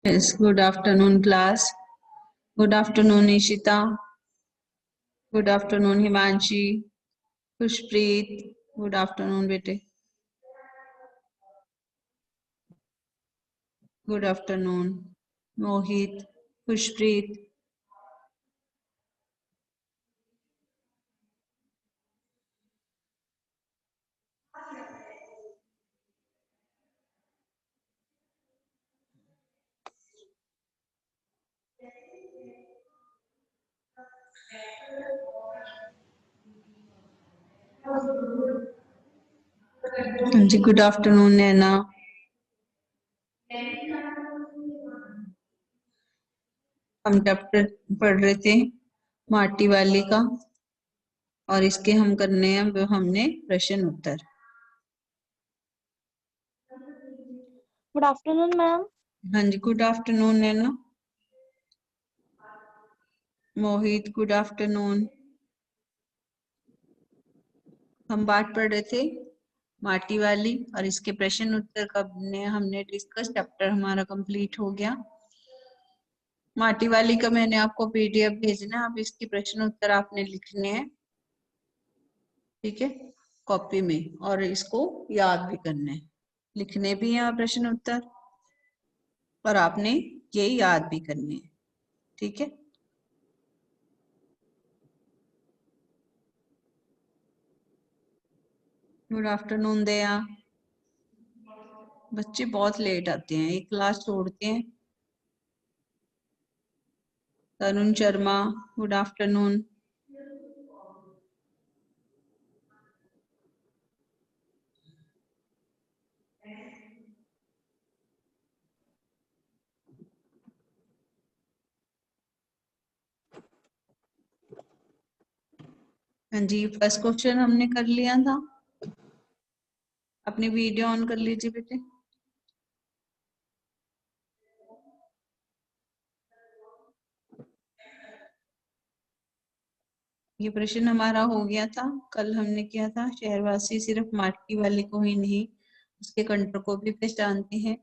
Yes, good afternoon, class. Good afternoon, Ishita. Good afternoon, Himanshi. Khushpreet. Good afternoon, bete. Good afternoon, Mohit. Khushpreet. जी, good afternoon, Naina. हम chapter पढ़ रहे थे माटी वाली का और इसके हम करने हैं वो हमने प्रश्न उत्तर। Good afternoon ma'am. हाँ जी, गुड आफ्टरनून नैना। मोहित, गुड आफ्टरनून। हम बात पढ़ रहे थे माटी वाली और इसके प्रश्न उत्तर का हमने डिस्कस, चैप्टर हमारा कंप्लीट हो गया। माटी वाली का मैंने आपको पीडीएफ भेजना है, आप इसकी प्रश्न उत्तर आपने लिखने हैं, ठीक है, कॉपी में, और इसको याद भी करना है, लिखने भी हैं प्रश्न उत्तर और आपने ये याद भी करने हैं, ठीक है। गुड आफ्टरनून दया। बच्चे बहुत लेट आते हैं, एक क्लास छोड़ते हैं। तरुण शर्मा, गुड आफ्टरनून। हाँ जी, फर्स्ट क्वेश्चन हमने कर लिया था। अपनी वीडियो ऑन कर लीजिए बेटे। ये प्रश्न हमारा हो गया था, कल हमने किया था, शहरवासी सिर्फ माटी वाली को ही नहीं उसके कंटर को भी पहचानते हैं।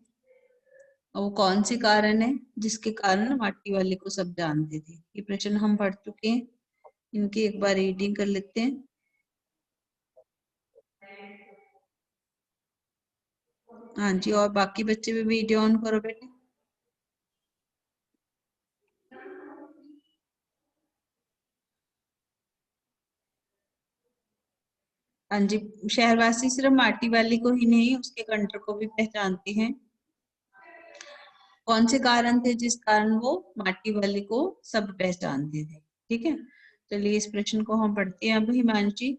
और वो कौन से कारण है जिसके कारण माटी वाली को सब जानते थे। ये प्रश्न हम पढ़ चुके हैं, इनकी एक बार रीडिंग कर लेते हैं। हाँ जी, और बाकी बच्चे भी वीडियो ऑन करो बेटे। हाँ जी, शहरवासी सिर्फ माटी वाली को ही नहीं उसके कंटर को भी पहचानते हैं। कौन से कारण थे जिस कारण वो माटी वाली को सब पहचानते थे, ठीक है। चलिए इस प्रश्न को हम पढ़ते हैं। अब हिमांशी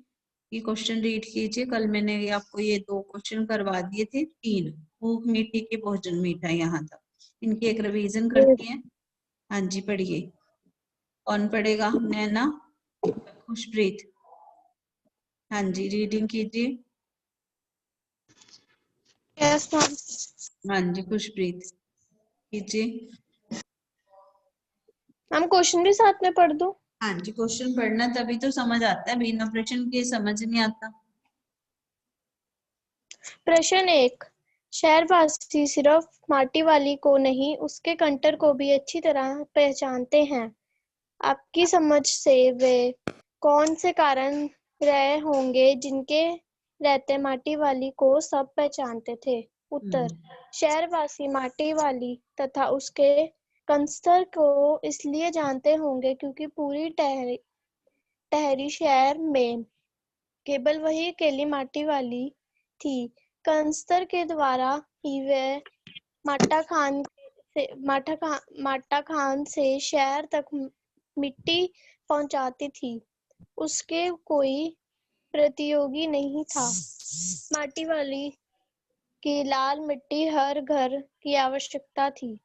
ये क्वेश्चन रीड कीजिए। कल मैंने आपको ये 2 क्वेश्चन करवा दिए थे, 3, भूख मीठी के भोजन मीठा, यहाँ तक इनकी एक रिवीजन करते हैं। हाँ जी, पढ़िए। कौन पढ़ेगा? नैना, खुशप्रीत? हाँ जी, रीडिंग कीजिए। Yes ma'am. हाँ जी, खुशप्रीत कीजिए। मैम क्वेश्चन भी साथ में पढ़ दो। हाँ जी, क्वेश्चन पढ़ना तभी तो समझ आता है, बिना प्रश्न के समझ नहीं आता। प्रश्न 1, शहरवासी सिर्फ माटी वाली को नहीं उसके कंटर को भी अच्छी तरह पहचानते हैं। आपकी समझ से वे कौन से कारण रहे होंगे जिनके रहते माटी वाली को सब पहचानते थे? उत्तर, शहरवासी माटी वाली तथा उसके कंस्तर को इसलिए जानते होंगे क्योंकि पूरी टहरी शहर में केवल वही अकेली माटी वाली थी। कंस्तर के द्वारा ही वह माटा खान से शहर तक मिट्टी पहुंचाती थी। उसके कोई प्रतियोगी नहीं था। माटी वाली की लाल मिट्टी हर घर की आवश्यकता थी,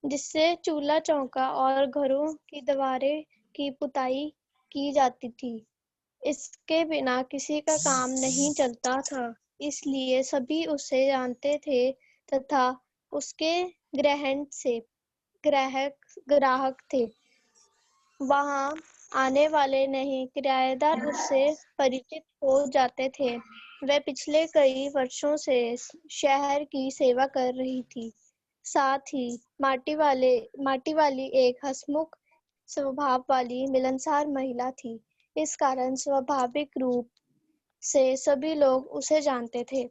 जिससे चूल्हा चौका और घरों की दीवारें की पुताई की जाती थी। इसके बिना किसी का काम नहीं चलता था, इसलिए सभी उसे जानते थे तथा उसके ग्राहक थे। वहां आने वाले नहीं किराएदार उससे परिचित हो जाते थे। वह पिछले कई वर्षों से शहर की सेवा कर रही थी। साथ ही माटी वाली एक हंसमुख स्वभाव वाली मिलनसार महिला थी। इस कारण स्वाभाविक रूप से सभी लोग उसे जानते थे।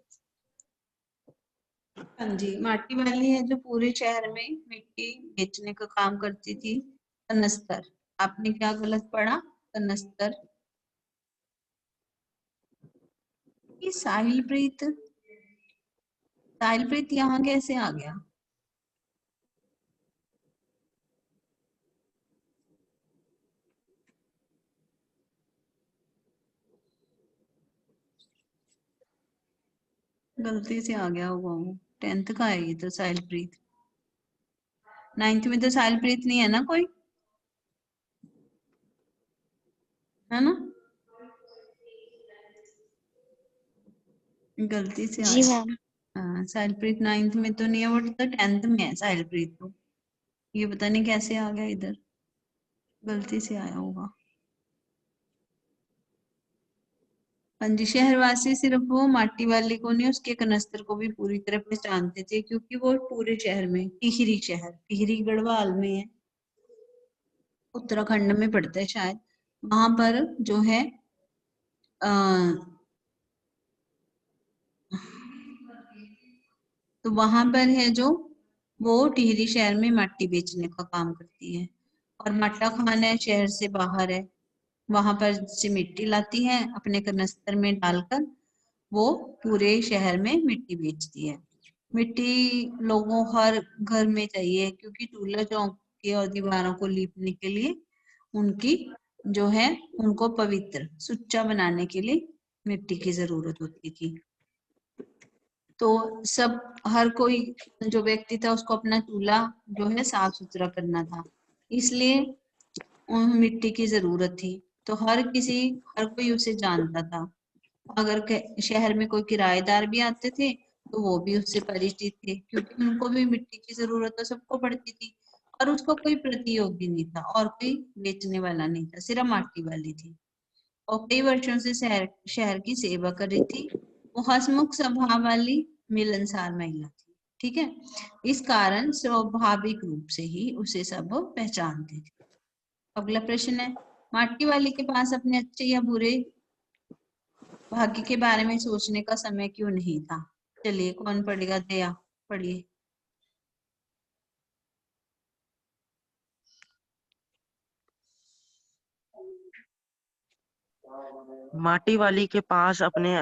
हाँ जी, माटी वाली है जो पूरे शहर में मिट्टी बेचने का काम करती थी। कनस्तर, आपने क्या गलत पढ़ा? कनस्तर। ये साहिलप्रीत यहाँ कैसे आ गया? गलती से आ गया होगा वो। 10th का है ये तो साहिलप्रीत। 9th में तो साहिलप्रीत नहीं है ना कोई, है ना? गलती से जी आया। मैम। हाँ, साहिलप्रीत 9th में तो नहीं है, वो तो 10th में है साहिलप्रीत तो। ये पता नहीं कैसे आ गया इधर, गलती से आया होगा। हाँ जी, शहरवासी सिर्फ वो माटी वाली को नहीं, उसके कनस्तर को भी पूरी तरह पहचानते थे, क्योंकि वो पूरे शहर में, टिहरी गढ़वाल में है, उत्तराखंड में पड़ता है शायद। वहां पर जो है आ, तो वहां पर है जो, वो टिहरी शहर में मिट्टी बेचने का काम करती है। और माटा खान है, शहर से बाहर है, वहां पर से मिट्टी लाती है, अपने कनस्तर में डालकर वो पूरे शहर में मिट्टी बेचती है। मिट्टी लोगों हर घर में चाहिए, क्योंकि चूल्हा चौके और दीवारों को लीपने के लिए उनकी जो है, उनको पवित्र सुच्चा बनाने के लिए मिट्टी की जरूरत होती थी। तो सब, हर कोई जो व्यक्ति था उसको अपना चूल्हा जो है साफ सुथरा करना था, इसलिए मिट्टी की जरूरत थी। तो हर कोई उसे जानता था। अगर शहर में कोई किराएदार भी आते थे तो वो भी उससे परिचित थे, क्योंकि उनको भी मिट्टी की जरूरत तो सबको पड़ती थी। और उसको कोई प्रतियोगी नहीं था, और कोई बेचने वाला नहीं था, सिर्फ माटी वाली थी। और कई वर्षों से शहर शहर की सेवा कर रही थी। वो हंसमुख स्वभाव वाली मिलनसार महिला थी। ठीक है, इस कारण स्वाभाविक रूप से ही उसे सब पहचानते थे। अगला प्रश्न है, माटी वाली के पास अपने अच्छे या बुरे भाग्य के बारे में सोचने का समय क्यों नहीं था? चलिए, कौन पढ़ेगा? दया, पढ़िए। माटी वाली के पास अपने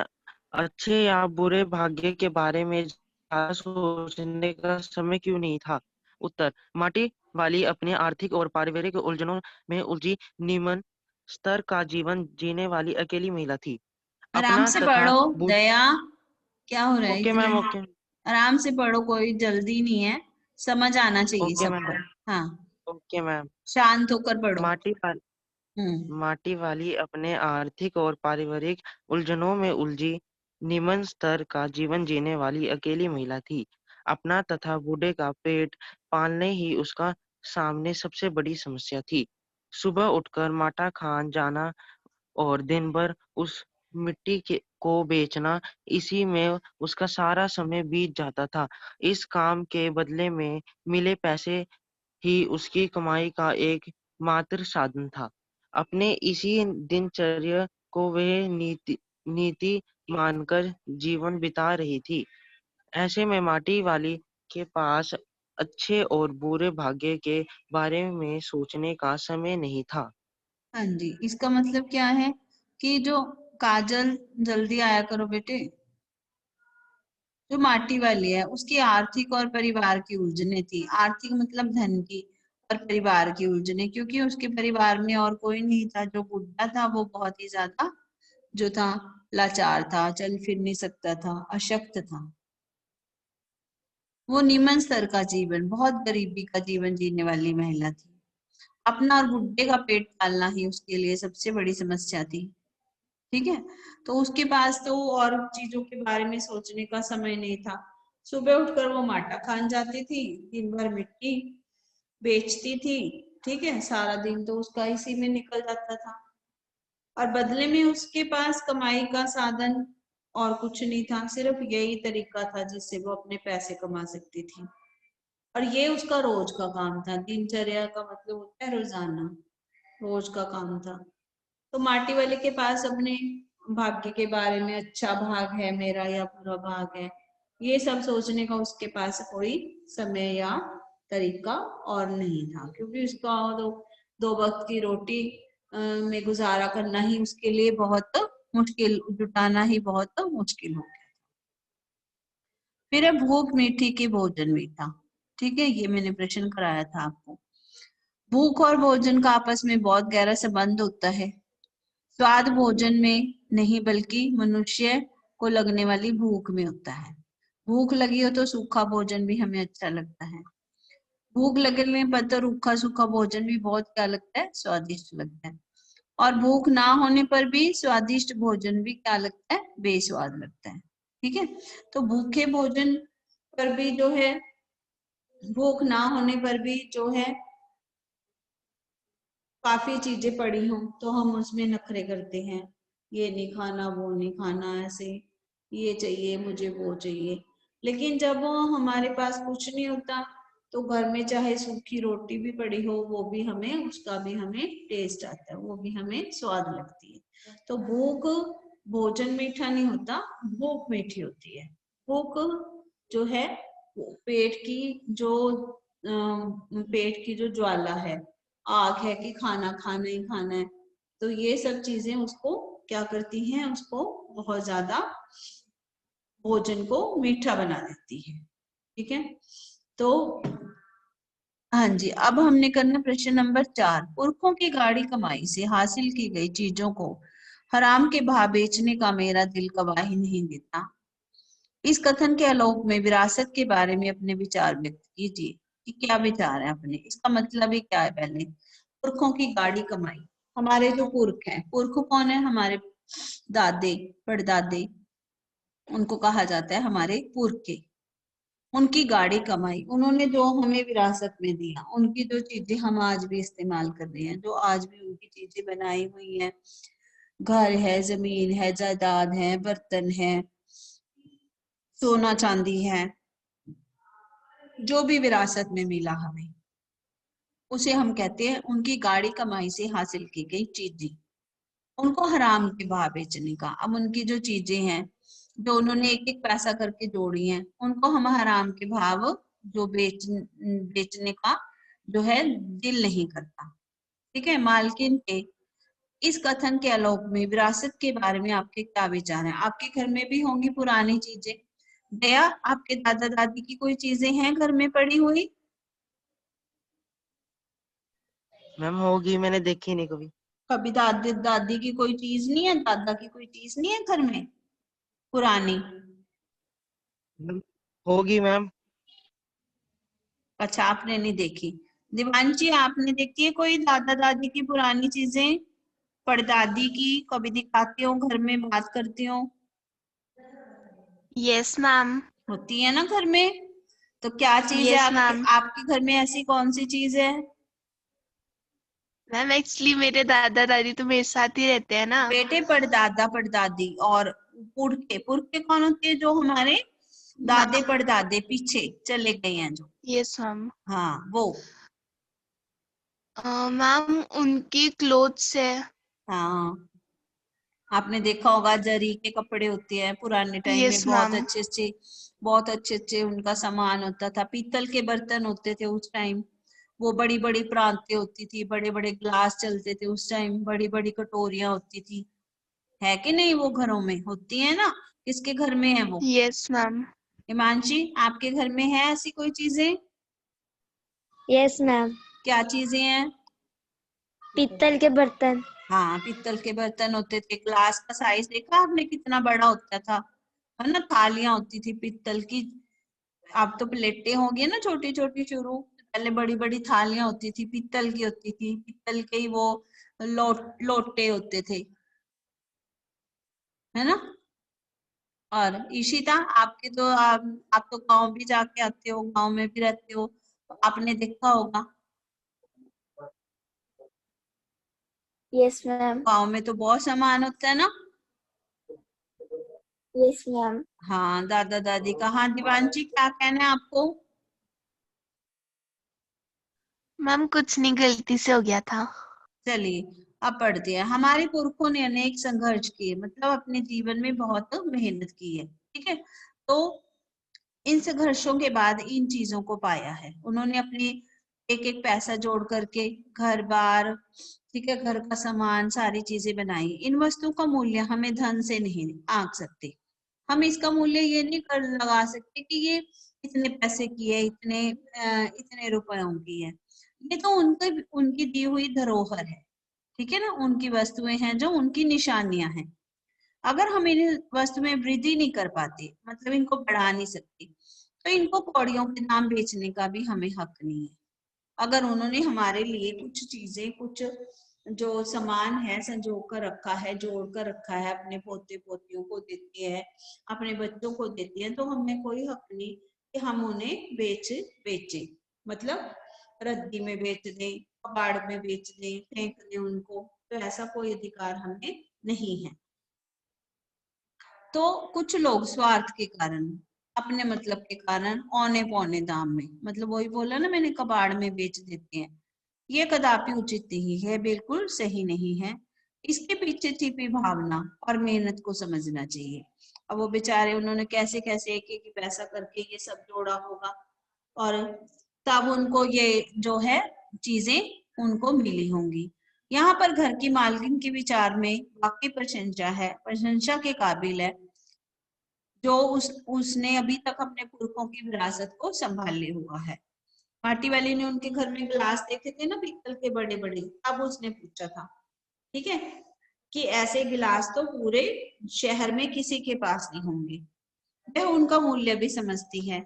अच्छे या बुरे भाग्य के बारे में ज्यादा सोचने का समय क्यों नहीं था? उत्तर, माटी वाली अपने आर्थिक और पारिवारिक उलझनों में उलझी निम्न स्तर का जीवन जीने वाली अकेली महिला थी। आराम अपना से तथा पढ़ो दया, क्या हो रहा है ओके इतना? मैम, ओके आराम से पढ़ो, कोई जल्दी नहीं है, समझ आना चाहिए ओके मैम, सबको। हाँ, ओके मैम। शांत होकर पढ़ो। माटी वाली हम्म। माटी वाली अपने आर्थिक और पारिवारिक उलझनों में उलझी निम्न स्तर का जीवन जीने वाली अकेली महिला थी। अपना तथा बूढ़े का पेट पालने ही उसका सामने सबसे बड़ी समस्या थी। सुबह उठकर माटा खान जाना और दिन भर उस मिट्टी के को बेचना, इसी में उसका सारा समय बीत जाता था। इस काम के बदले में मिले पैसे ही उसकी कमाई का एक मात्र साधन था। अपने इसी दिनचर्या को वह नीति नीति मानकर जीवन बिता रही थी। ऐसे में माटी वाली के पास अच्छे और बुरे भाग्य के बारे में सोचने का समय नहीं था। हाँ जी, इसका मतलब क्या है कि जो काजल, जल्दी आया करो बेटे, जो माटी वाली है उसकी आर्थिक और परिवार की उलझने थी। आर्थिक मतलब धन की, और परिवार की उलझने, क्योंकि उसके परिवार में और कोई नहीं था। जो बुढ़ा था वो बहुत ही ज्यादा जो था लाचार था, चल फिर नहीं सकता था, अशक्त था। वो निम्न स्तर का जीवन, बहुत गरीबी का जीवन जीने वाली महिला थी। अपना और बुढ़े का पेट पालना ही उसके लिए सबसे बड़ी समस्या थी। ठीक है, तो उसके पास तो और चीजों के बारे में सोचने का समय नहीं था। सुबह उठकर वो माटा खान जाती थी, दिन भर मिट्टी बेचती थी। ठीक है, सारा दिन तो उसका इसी में निकल जाता था, और बदले में उसके पास कमाई का साधन और कुछ नहीं था, सिर्फ यही तरीका था जिससे वो अपने पैसे कमा सकती थी। और ये उसका रोज का काम था। दिनचर्या का मतलब होता है रोजाना, रोज का काम था। तो माटी वाले के पास अपने भाग्य के बारे में, अच्छा भाग है मेरा या बुरा भाग है, ये सब सोचने का उसके पास कोई समय या तरीका और नहीं था, क्योंकि उसका दो वक्त की रोटी में गुजारा करना ही उसके लिए बहुत मुश्किल, जुटाना ही बहुत मुश्किल हो गया। फिर है भूख मीठी की भोजन मीठा। ठीक है, ये मैंने प्रश्न कराया था आपको। भूख और भोजन का आपस में बहुत गहरा संबंध होता है। स्वाद भोजन में नहीं बल्कि मनुष्य को लगने वाली भूख में होता है। भूख लगी हो तो सूखा भोजन भी हमें अच्छा लगता है। भूख लगने पर तो रूखा सूखा भोजन भी बहुत क्या लगता है, स्वादिष्ट लगता है। और भूख ना होने पर भी स्वादिष्ट भोजन भी क्या लगता है, बेस्वाद लगता है। ठीक है, तो भूखे भोजन पर भी जो है, भूख ना होने पर भी जो है काफी चीजें पड़ी हों तो हम उसमें नखरे करते हैं, ये नहीं खाना, वो नहीं खाना, ऐसे ये चाहिए मुझे, वो चाहिए। लेकिन जब हमारे पास कुछ नहीं होता तो घर में चाहे सूखी रोटी भी पड़ी हो, वो भी हमें, उसका भी हमें टेस्ट आता है, वो भी हमें स्वाद लगती है। तो भूख, भोजन मीठा नहीं होता, भूख मीठी होती है। भूख जो है पेट की जो पेट की जो ज्वाला है, आग है कि खाना खाना ही खाना है, तो ये सब चीजें उसको क्या करती हैं, उसको बहुत ज्यादा भोजन को मीठा बना देती है। ठीक है, तो हाँ जी, अब हमने करना प्रश्न नंबर 4। पुरखों की गाढ़ी कमाई से हासिल की गई चीजों को हराम के भाव बेचने का मेरा दिल गवाही नहीं देता। इस कथन के आलोक में विरासत के बारे में अपने विचार व्यक्त कीजिए कि क्या विचार है अपने, इसका मतलब ही क्या है। पहले पुरखों की गाढ़ी कमाई, हमारे जो पुरख हैं, पुरख कौन है, हमारे दादे परदादे, उनको कहा जाता है हमारे पुरखे। उनकी गाढ़ी कमाई, उन्होंने जो हमें विरासत में दिया, उनकी जो चीजें हम आज भी इस्तेमाल कर रहे हैं, जो आज भी उनकी चीजें बनाई हुई हैं, घर है, जमीन है, जायदाद है, बर्तन है, सोना चांदी है, जो भी विरासत में मिला हमें, उसे हम कहते हैं उनकी गाढ़ी कमाई से हासिल की गई चीजें, उनको हराम के भाव बेचने का। अब उनकी जो चीजें हैं, जो उन्होंने एक एक पैसा करके जोड़ी हैं, उनको हम हराम के भाव जो बेचने का जो है दिल नहीं करता। ठीक है, मालकिन के इस कथन के आलोक में विरासत के बारे में आपके क्या विचार हैं? आपके घर में भी होंगी पुरानी चीजें। दया, आपके दादा दादी की कोई चीजें हैं घर में पड़ी हुई? मैम होगी, मैंने देखी नहीं कभी। कभी दादी दादी की कोई चीज नहीं है, दादा की कोई चीज नहीं है घर में पुरानी? होगी मैम। अच्छा, आपने नहीं देखी। दिवांशी, आपने देखी है कोई दादा दादी की पुरानी चीजें, परदादी की? कभी दिखाती हो घर में, बात करती हो? Yes ma'am. होती है ना घर में। तो क्या चीज है यस आपके मैम। आपके घर में, ऐसी कौन सी चीज है? मैम एक्चुअली मेरे दादा दादी तो मेरे साथ ही रहते हैं ना। बेटे परदादा परदादी और पुरखे, पुरखे कौन होते हैं? जो हमारे दादे परदादे पीछे चले गए हैं जो। Yes ma'am. हाँ, वो। मैम उनकी क्लोथ्स है। हाँ, आपने देखा होगा जरी के कपड़े होते हैं पुराने टाइम में, यस मैम। बहुत अच्छे अच्छे उनका सामान होता था। पीतल के बर्तन होते थे उस टाइम, वो बड़ी बड़ी प्रांतें होती थी, बड़े बड़े ग्लास चलते थे उस टाइम, बड़ी बड़ी कटोरियां होती थी। है कि नहीं? वो घरों में होती है ना। किसके घर में है वो? Yes ma'am. हिमांशी, आपके घर में है ऐसी कोई चीजें? Yes ma'am. क्या चीजें हैं? पीतल के बर्तन। हाँ, पीतल के बर्तन होते थे। ग्लास का साइज देखा आपने कितना बड़ा होता था, है ना। थालियां होती थी पीतल की। अब तो प्लेटें हो गई ना छोटी छोटी शुरू, पहले बड़ी बड़ी थालियां होती थी, पीतल की होती थी। पीतल के ही वो लोटे होते थे, है ना। और ईशिता, आपके तो आप तो गांव भी जाके आते हो, गांव में भी रहते हो, तो आपने देखा होगा। Yes ma'am. गांव में तो बहुत सामान होता है ना। Yes ma'am. हाँ, दादा दादी का। हाँ दिवांशी, क्या कहना है आपको? मैम कुछ नहीं, गलती से हो गया था। चलिए अब पढ़ते हैं। हमारे पुरखों ने अनेक संघर्ष किए, मतलब अपने जीवन में बहुत मेहनत की है, ठीक है। तो इन संघर्षों के बाद इन चीजों को पाया है उन्होंने। अपने एक एक पैसा जोड़ करके घर बार, ठीक है, घर का सामान, सारी चीजें बनाई। इन वस्तुओं का मूल्य हमें धन से नहीं आंक सकते। हम इसका मूल्य ये नहीं कर लगा सकते कि ये इतने पैसे की है, इतने रुपयों की है। ये तो उनकी दी हुई धरोहर है, ठीक है ना, उनकी वस्तुएं हैं जो उनकी निशानियां हैं। अगर हम इन वस्तु में वृद्धि नहीं कर पाते, मतलब इनको बढ़ा नहीं सकते, तो इनको कौड़ियों के दाम बेचने का भी हमें हक नहीं है। अगर उन्होंने हमारे लिए कुछ चीजें, कुछ जो सामान है संजो कर रखा है, जोड़ कर रखा है, अपने पोते पोतियों को देती है, अपने बच्चों को देती है, तो हमें कोई हक नहीं कि हम उन्हें बेचे, मतलब रद्दी में बेच दें, कबाड़ में बेच दें, फेंक दें उनको। तो ऐसा कोई अधिकार हमें नहीं है। तो कुछ लोग स्वार्थ के कारण, अपने मतलब के कारण औने पौने दाम में, मतलब वही बोला ना मैंने, कबाड़ में बेच देते हैं। ये कदापि उचित नहीं है, बिल्कुल सही नहीं है। इसके पीछे छिपी भावना और मेहनत को समझना चाहिए। अब वो बेचारे, उन्होंने कैसे कैसे एक एक पैसा करके ये सब जोड़ा होगा, और तब उनको ये जो है चीजें उनको मिली होंगी। यहाँ पर घर की मालकिन के विचार में वाकई प्रशंसा है, प्रशंसा के काबिल है, जो उसने अभी तक अपने पुरखों की विरासत को संभाले हुआ है। माटी वाली ने उनके घर में गिलास देखे थे ना, पीतल के बड़े बड़े, तब उसने पूछा था, ठीक है, कि ऐसे गिलास तो पूरे शहर में किसी के पास नहीं होंगे। वह उनका मूल्य भी समझती है।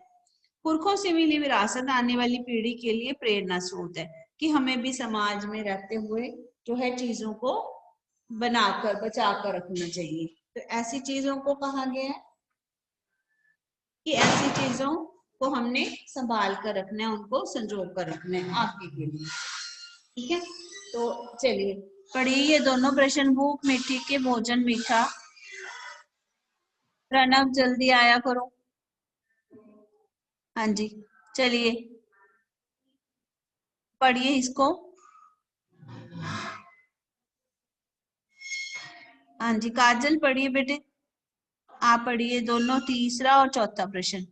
पुरखों से मिली विरासत आने वाली पीढ़ी के लिए प्रेरणा स्रोत है, कि हमें भी समाज में रहते हुए जो है चीजों को बनाकर बचा कर रखना चाहिए। तो ऐसी चीजों को कहा गया है कि ऐसी चीजों को हमने संभाल कर रखना है, उनको संजो कर रखना है आगे के लिए, ठीक है। तो चलिए पढ़िए ये दोनों प्रश्न। भूख मीठी के भोजन मीठा। प्रणव जल्दी आया करो। हाँ जी, चलिए पढ़िए इसको। हाँ जी काजल पढ़िए बेटे, आप पढ़िए दोनों, तीसरा और चौथा प्रश्न।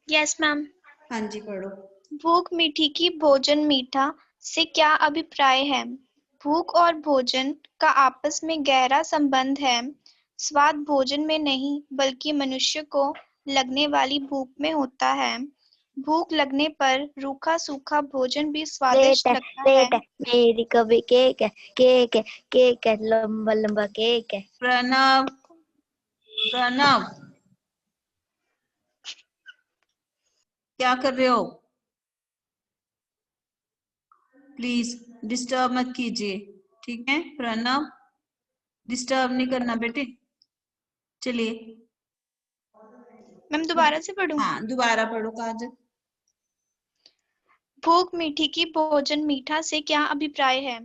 Yes ma'am. हाँ जी पढ़ो। भूख मीठी की भोजन मीठा से क्या अभिप्राय है? भूख और भोजन का आपस में गहरा संबंध है। स्वाद भोजन में नहीं बल्कि मनुष्य को लगने वाली भूख में होता है। भूख लगने पर रूखा सूखा भोजन भी स्वादिष्ट लगता है। मेरी कभी केक है, लंबा लंबा केक है। प्रणव, प्रणव क्या कर रहे हो? प्लीज डिस्टर्ब मत कीजिए, ठीक है। प्रणव डिस्टर्ब नहीं करना बेटे। चलिए मैम दोबारा से पढ़ूं? हाँ दोबारा पढ़ो काजल। भूख मीठी की भोजन मीठा से क्या अभिप्राय है?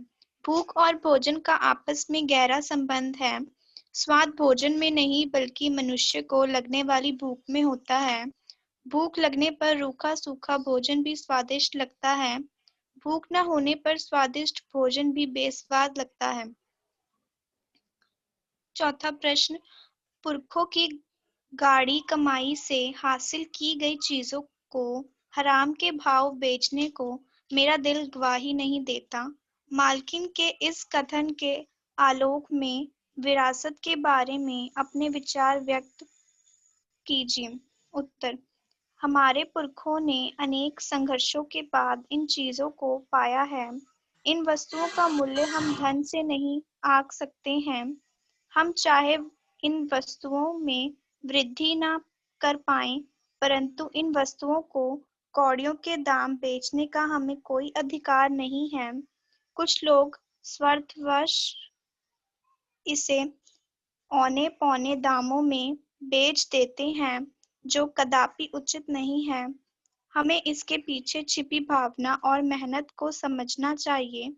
भूख और भोजन का आपस में गहरा संबंध है। स्वाद भोजन में नहीं बल्कि मनुष्य को लगने वाली भूख में होता है। भूख लगने पर रूखा सूखा भोजन भी स्वादिष्ट लगता है। भूख न होने पर स्वादिष्ट भोजन भी बेस्वाद लगता है। चौथा प्रश्न, पुरखों की गाढ़ी कमाई से हासिल की गई चीजों को हराम के भाव बेचने को मेरा दिल गवाही नहीं देता। मालकिन के इस कथन के आलोक में विरासत के बारे में अपने विचार व्यक्त कीजिए। उत्तर, हमारे पुरखों ने अनेक संघर्षों के बाद इन चीजों को पाया है। इन वस्तुओं का मूल्य हम धन से नहीं आंक सकते हैं। हम चाहे इन वस्तुओं में वृद्धि न कर पाएं, परंतु इन वस्तुओं को कौड़ियों के दाम बेचने का हमें कोई अधिकार नहीं है। कुछ लोग स्वार्थवश इसे औने पौने दामों में बेच देते हैं, जो कदापि उचित नहीं है। हमें इसके पीछे छिपी भावना और मेहनत को समझना चाहिए।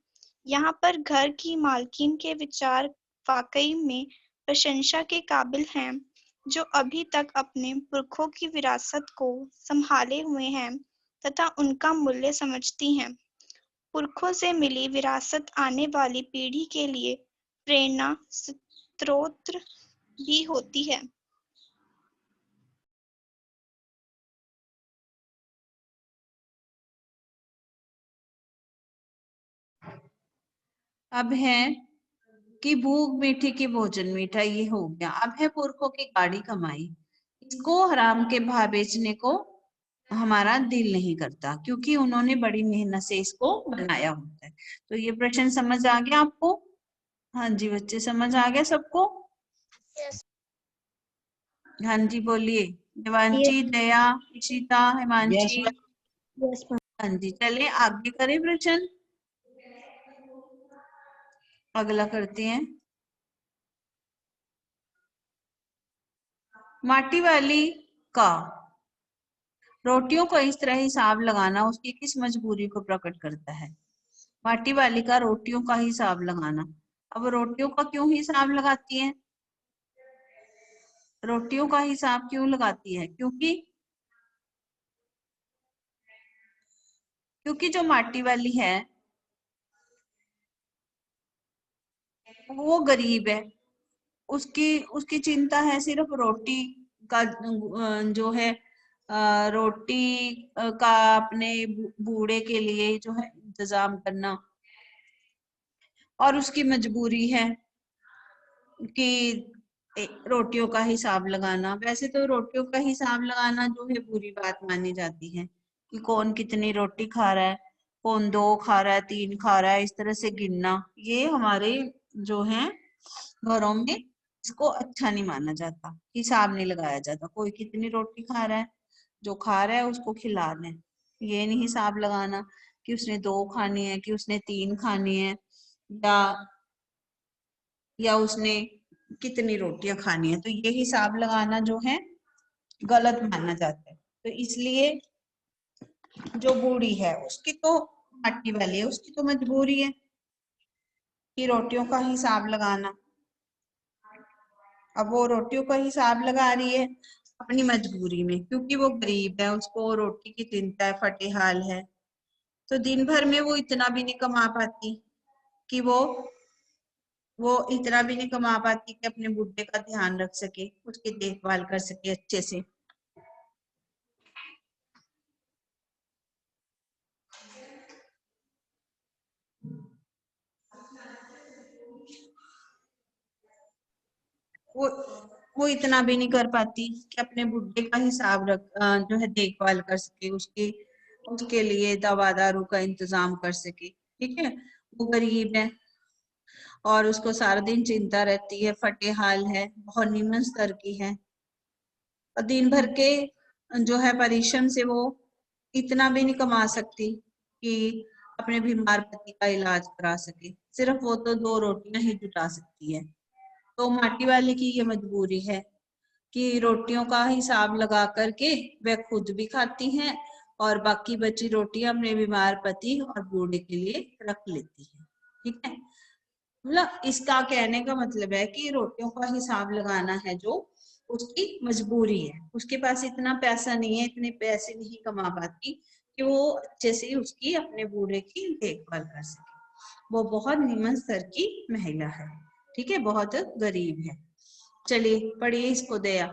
यहाँ पर घर की मालकिन के विचार वाकई में प्रशंसा के काबिल हैं, जो अभी तक अपने पुरखों की विरासत को संभाले हुए हैं तथा उनका मूल्य समझती हैं। पुरखों से मिली विरासत आने वाली पीढ़ी के लिए प्रेरणा स्रोत भी होती है। अब है कि भूख मीठी की भोजन मीठा, ये हो गया। अब है पुरखों की गाड़ी कमाई, इसको हराम के भाव बेचने को हमारा दिल नहीं करता, क्योंकि उन्होंने बड़ी मेहनत से इसको बनाया होता है। तो ये प्रश्न समझ आ गया आपको? हाँ जी बच्चे, समझ आ गया सबको? हाँ जी बोलिए। देवांशी, दया, इशिता, हिमांशी। हाँ जी, चले आगे करें प्रश्न। अगला करते हैं। माटी वाली का रोटियों को इस तरह हिसाब लगाना उसकी किस मजबूरी को प्रकट करता है? माटी वाली का रोटियों का हिसाब लगाना। अब रोटियों का क्यों हिसाब लगाती है? रोटियों का हिसाब क्यों लगाती है? क्योंकि जो माटी वाली है वो गरीब है, उसकी उसकी चिंता है सिर्फ रोटी का, जो है रोटी का अपने बूढ़े के लिए जो है इंतजाम करना, और उसकी मजबूरी है कि रोटियों का हिसाब लगाना। वैसे तो रोटियों का हिसाब लगाना जो है बुरी बात मानी जाती है, कि कौन कितनी रोटी खा रहा है, कौन 2 खा रहा है, 3 खा रहा है, इस तरह से गिनना ये हमारे जो है घरों में इसको अच्छा नहीं माना जाता, हिसाब नहीं लगाया जाता। कोई कितनी रोटी खा रहा है, जो खा रहा है उसको खिला दें, ये नहीं हिसाब लगाना कि उसने 2 खानी है, कि उसने 3 खानी है, या उसने कितनी रोटियां खानी है। तो ये हिसाब लगाना जो है गलत माना जाता है। तो इसलिए जो बूढ़ी है उसकी तो, माटी वाली है उसकी तो मजबूरी है कि रोटियों का हिसाब लगाना। अब वो रोटियों का हिसाब लगा रही है अपनी मजबूरी में, क्योंकि वो गरीब है, उसको रोटी की चिंता है, फटे हाल है। तो दिन भर में वो इतना भी नहीं कमा पाती कि वो इतना भी नहीं कमा पाती कि अपने बुढ़े का ध्यान रख सके, उसकी देखभाल कर सके अच्छे से। वो वो इतना भी नहीं कर पाती कि अपने बुढ़े का हिसाब जो है देखभाल कर सके, उसके लिए दवा दारू का इंतजाम कर सके। ठीक है, वो गरीब है और उसको सारा दिन चिंता रहती है, फटे हाल है, बहुत निम्न स्तर की है, और दिन भर के जो है परिश्रम से वो इतना भी नहीं कमा सकती कि अपने बीमार पति का इलाज करा सके। सिर्फ वो तो 2 रोटियां ही जुटा सकती है। तो माटी वाले की ये मजबूरी है कि रोटियों का हिसाब लगा करके वह खुद भी खाती हैं और बाकी बची रोटियां अपने बीमार पति और बूढ़े के लिए रख लेती है। ठीक है, मतलब इसका कहने का मतलब है कि रोटियों का हिसाब लगाना है जो उसकी मजबूरी है, उसके पास इतना पैसा नहीं है, इतने पैसे नहीं कमा पाती कि वो अच्छे से उसकी अपने बूढ़े की देखभाल कर सके। वो बहुत निम्न स्तर की महिला है, ठीक है, बहुत गरीब है। चलिए पढ़िए इसको। दया,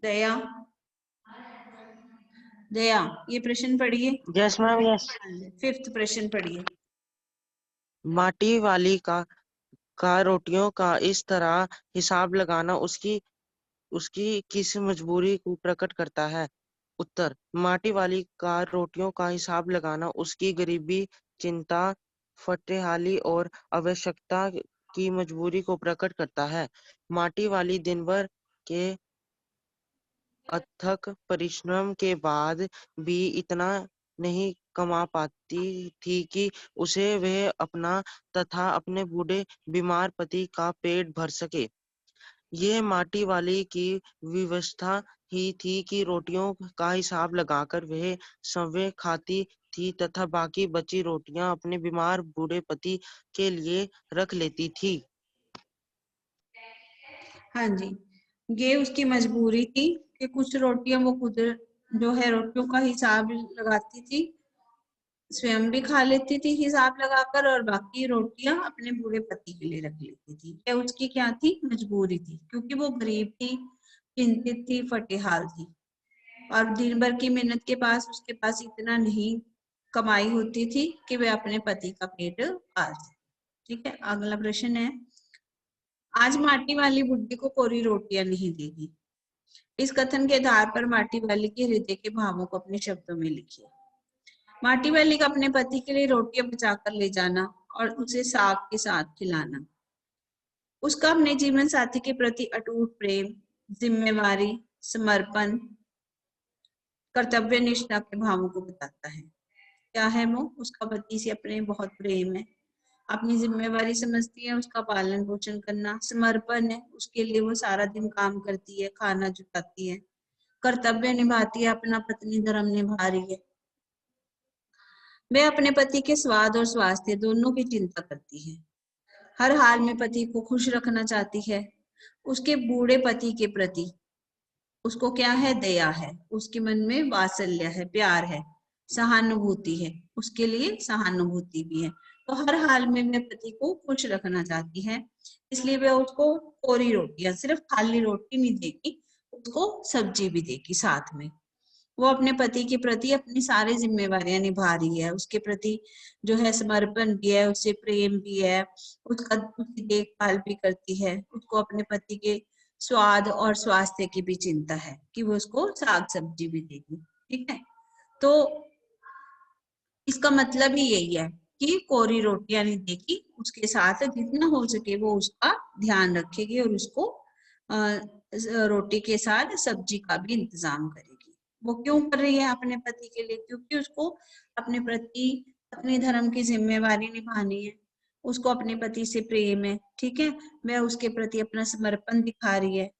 दया, दया, ये प्रश्न पढ़िए। Yes ma'am, yes. 5th प्रश्न पढ़िए। माटी वाली का रोटियों का इस तरह हिसाब लगाना उसकी उसकी किस मजबूरी को प्रकट करता है? उत्तर, माटी वाली का रोटियों का हिसाब लगाना उसकी गरीबी, चिंता, फटेहाली और आवश्यकता की मजबूरी को प्रकट करता है। माटी वाली दिन भर के अथक परिश्रम के बाद भी इतना नहीं कमा पाती थी कि उसे वह अपना तथा अपने बूढ़े बीमार पति का पेट भर सके। यह माटी वाली की व्यवस्था ही थी कि रोटियों का हिसाब लगाकर वह स्वयं खाती थी तथा बाकी बची रोटियां अपने बीमार बूढ़े पति के लिए रख लेती थी। हाँ जी, ये उसकी मजबूरी थी कि कुछ रोटियां वो खुद जो है रोटियों का हिसाब लगाती थी, स्वयं भी खा लेती थी हिसाब लगाकर, और बाकी रोटियां अपने बूढ़े पति के लिए रख लेती थी। ये उसकी क्या थी? मजबूरी थी, क्योंकि वो गरीब थी, चिंतित थी, फटेहाल थी, और दिन भर की मेहनत के पास उसके पास इतना नहीं कमाई होती थी कि वे अपने पति का पेट पाल सके। ठीक है, अगला प्रश्न है, आज माटी वाली बुड्ढी को कोरी रोटियां नहीं देगी। इस कथन के आधार पर माटी वाली के हृदय के भावों को अपने शब्दों में लिखिए। माटी वाली का अपने पति के लिए रोटियां बचाकर ले जाना और उसे साग के साथ खिलाना, उसका अपने जीवन साथी के प्रति अटूट प्रेम, जिम्मेवारी, समर्पण, कर्तव्य निष्ठा के भावों को बताता है। क्या है वो? उसका पति से अपने बहुत प्रेम है, अपनी जिम्मेवारी समझती है, उसका पालन पोषण करना, समर्पण है, उसके लिए वो सारा दिन काम करती है, खाना जुटाती है, कर्तव्य निभाती है, अपना पत्नी धर्म निभा रही है। वह अपने पति के स्वाद और स्वास्थ्य दोनों की चिंता करती है, हर हाल में पति को खुश रखना चाहती है। उसके बूढ़े पति के प्रति उसको क्या है? दया है, उसके मन में वात्सल्य है, प्यार है, सहानुभूति है, उसके लिए सहानुभूति भी है। तो हर हाल में वह पति को खुश रखना चाहती है, इसलिए वह उसको कोरी रोटियां, सिर्फ खाली रोटी नहीं देगी, उसको सब्जी भी देगी साथ में। वो अपने पति के प्रति अपनी सारी जिम्मेवारियां निभा रही है, उसके प्रति जो है समर्पण भी है, उससे प्रेम भी है, उसकी देखभाल भी करती है, उसको अपने पति के स्वाद और स्वास्थ्य की भी चिंता है कि वो उसको साग सब्जी भी देगी। ठीक है, तो इसका मतलब ही यही है कि कोरी रोटियां नहीं देगी, उसके साथ जितना हो सके वो उसका ध्यान रखेगी और उसको रोटी के साथ सब्जी का भी इंतजाम करेगी। वो क्यों कर रही है? अपने पति के लिए, क्योंकि उसको अपने प्रति अपने धर्म की जिम्मेवारी निभानी है, उसको अपने पति से प्रेम है। ठीक है, वह उसके प्रति अपना समर्पण दिखा रही है,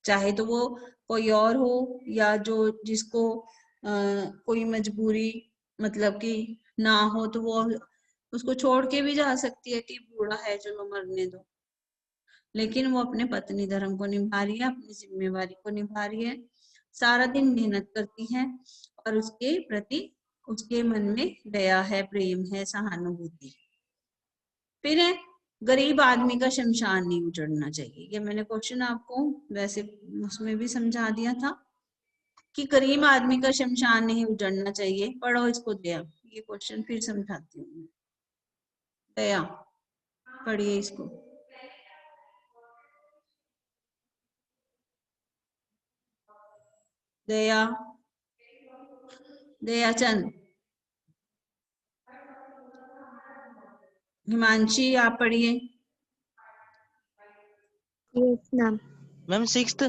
चाहे तो वो कोई और हो या जो जिसको कोई मजबूरी मतलब कि ना हो तो वो उसको छोड़ के भी जा सकती है कि बूढ़ा है चलो मरने दो, लेकिन वो अपने पत्नी धर्म को निभा रही है, अपनी जिम्मेवारी को निभा रही है, सारा दिन मेहनत करती है और उसके प्रति उसके मन में दया है, प्रेम है, सहानुभूति। फिर है, गरीब आदमी का शमशान नहीं उजड़ना चाहिए। ये मैंने क्वेश्चन आपको वैसे उसमें भी समझा दिया था कि गरीब आदमी का शमशान नहीं उजड़ना चाहिए। पढ़ो इसको दया, ये क्वेश्चन फिर समझाती हूँ। दया, पढ़िए इसको। दया, दयाचंद, हिमांशी आप पढ़िए। Yes ma'am. मैम 6th,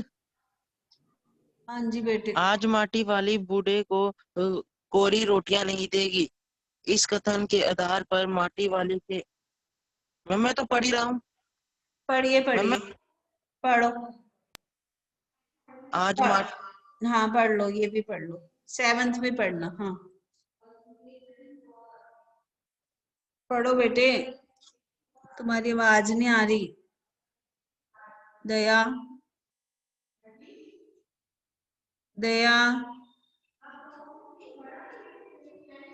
हाँ जी बेटे। आज माटी वाली बूढ़े को कोरी रोटियां नहीं देगी। इस कथन के आधार पर माटी वाली के मैं तो पढ़ ही रहा हूँ। पढ़िए पढ़िए, पढ़ो। आज हाँ पढ़ लो, ये भी पढ़ लो, 7th भी पढ़ना। हाँ पढ़ो बेटे, तुम्हारी आवाज नहीं आ रही। दया, दया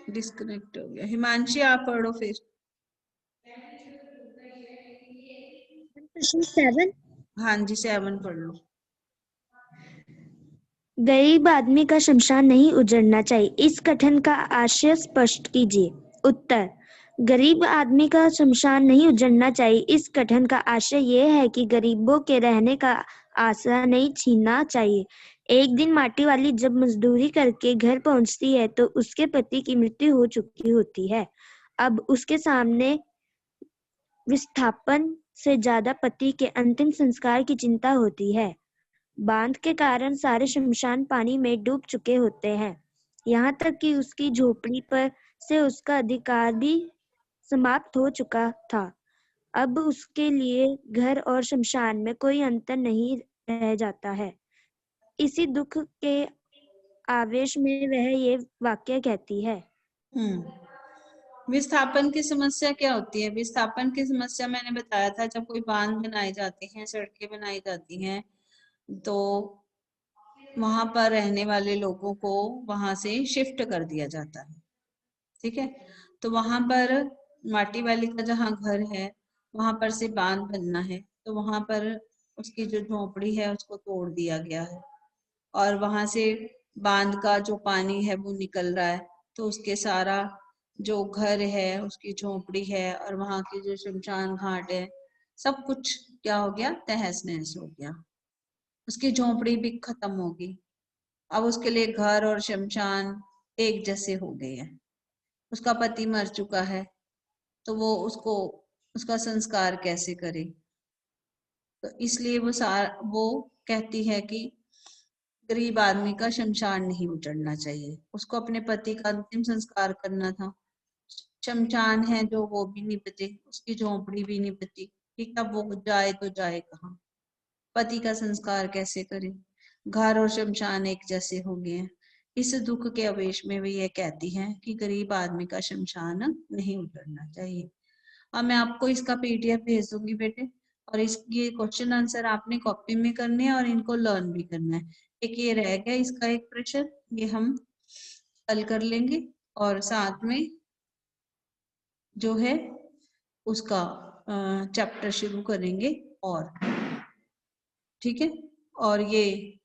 डिस्कनेक्ट हो गया। हिमांशी आप पढ़ो फिर। क्वेश्चन 7। हाँ जी 7 पढ़ लो। गरीब आदमी का शमशान नहीं उजड़ना चाहिए, इस कथन का आशय स्पष्ट कीजिए। उत्तर, गरीब आदमी का शमशान नहीं उजड़ना चाहिए, इस कथन का आशय यह है कि गरीबों के रहने का आसरा नहीं छीनना चाहिए। एक दिन माटी वाली जब मजदूरी करके घर पहुंचती है तो उसके पति की मृत्यु हो चुकी होती है। अब उसके सामने विस्थापन से ज्यादा पति के अंतिम संस्कार की चिंता होती है। बांध के कारण सारे शमशान पानी में डूब चुके होते हैं, यहाँ तक कि उसकी झोपड़ी पर से उसका अधिकार भी समाप्त हो चुका था। अब उसके लिए घर और शमशान में कोई अंतर नहीं रह जाता है। इसी दुख के आवेश में वह ये वाक्य कहती है। विस्थापन की समस्या क्या होती है? विस्थापन की समस्या मैंने बताया था, जब कोई बांध बनाए जाते हैं, सड़कें बनाई जाती हैं, तो वहां पर रहने वाले लोगों को वहां से शिफ्ट कर दिया जाता है। ठीक है, तो वहां पर माटी वाली का जहाँ घर है वहां पर से बांध बनना है, तो वहां पर उसकी जो झोपड़ी है उसको तोड़ दिया गया है और वहां से बांध का जो पानी है वो निकल रहा है, तो उसके सारा जो घर है, उसकी झोपड़ी है और वहां की जो शमशान घाट है, सब कुछ क्या हो गया, तहस नहस हो गया। उसकी झोपड़ी भी खत्म होगी। अब उसके लिए घर और शमशान एक जैसे हो गए हैं। उसका पति मर चुका है, तो वो उसको उसका संस्कार कैसे करे? तो इसलिए वो कहती है कि गरीब आदमी का शमशान नहीं उजड़ना चाहिए, उसको अपने पति का अंतिम संस्कार करना था। शमशान है जो वो भी नहीं बचे, उसकी झोपड़ी भी नहीं बची, ठीक है, वो जाए तो जाए कहाँ? पति का संस्कार कैसे करे? घर और शमशान एक जैसे हो गए हैं। इस दुख के आवेश में वे ये कहती हैं कि गरीब आदमी का शमशान नहीं उजड़ना चाहिए। अब मैं आपको इसका पीडीएफ भेज दूंगी बेटे, और ये क्वेश्चन आंसर आपने कॉपी में करने हैं और इनको लर्न भी करना है। एक ये रह गया इसका एक प्रश्न, ये हम हल कर लेंगे और साथ में जो है उसका चैप्टर शुरू करेंगे। और ठीक है, और ये